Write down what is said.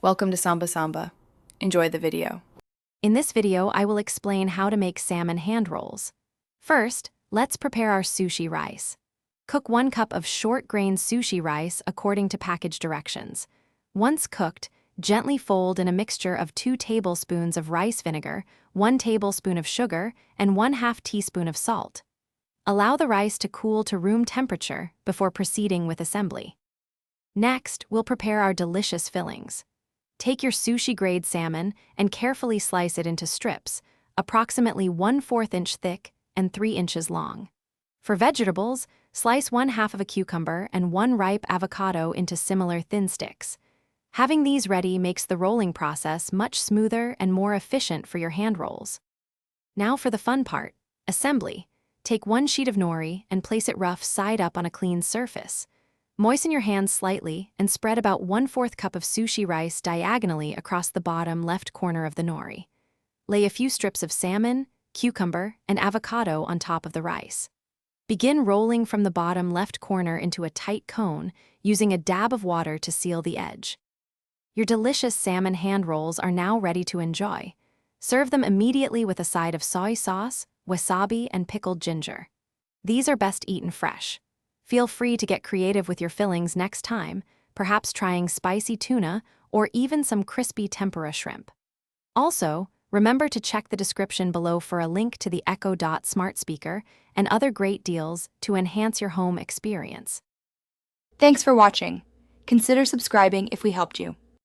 Welcome to Samba Samba. Enjoy the video. In this video, I will explain how to make salmon hand rolls. First, let's prepare our sushi rice. Cook 1 cup of short-grain sushi rice according to package directions. Once cooked, gently fold in a mixture of 2 tablespoons of rice vinegar, 1 tablespoon of sugar, and 1/2 teaspoon of salt. Allow the rice to cool to room temperature before proceeding with assembly. Next, we'll prepare our delicious fillings. Take your sushi-grade salmon and carefully slice it into strips, approximately 1/4 inch thick and 3 inches long. For vegetables, slice 1/2 of a cucumber and 1 ripe avocado into similar thin sticks. Having these ready makes the rolling process much smoother and more efficient for your hand rolls. Now for the fun part, assembly. Take 1 sheet of nori and place it rough side up on a clean surface. Moisten your hands slightly and spread about 1/4 cup of sushi rice diagonally across the bottom left corner of the nori. Lay a few strips of salmon, cucumber, and avocado on top of the rice. Begin rolling from the bottom left corner into a tight cone, using a dab of water to seal the edge. Your delicious salmon hand rolls are now ready to enjoy. Serve them immediately with a side of soy sauce, wasabi, and pickled ginger. These are best eaten fresh. Feel free to get creative with your fillings next time, perhaps trying spicy tuna or even some crispy tempura shrimp. Also, remember to check the description below for a link to the Echo Dot smart speaker and other great deals to enhance your home experience. Thanks for watching. Consider subscribing if we helped you.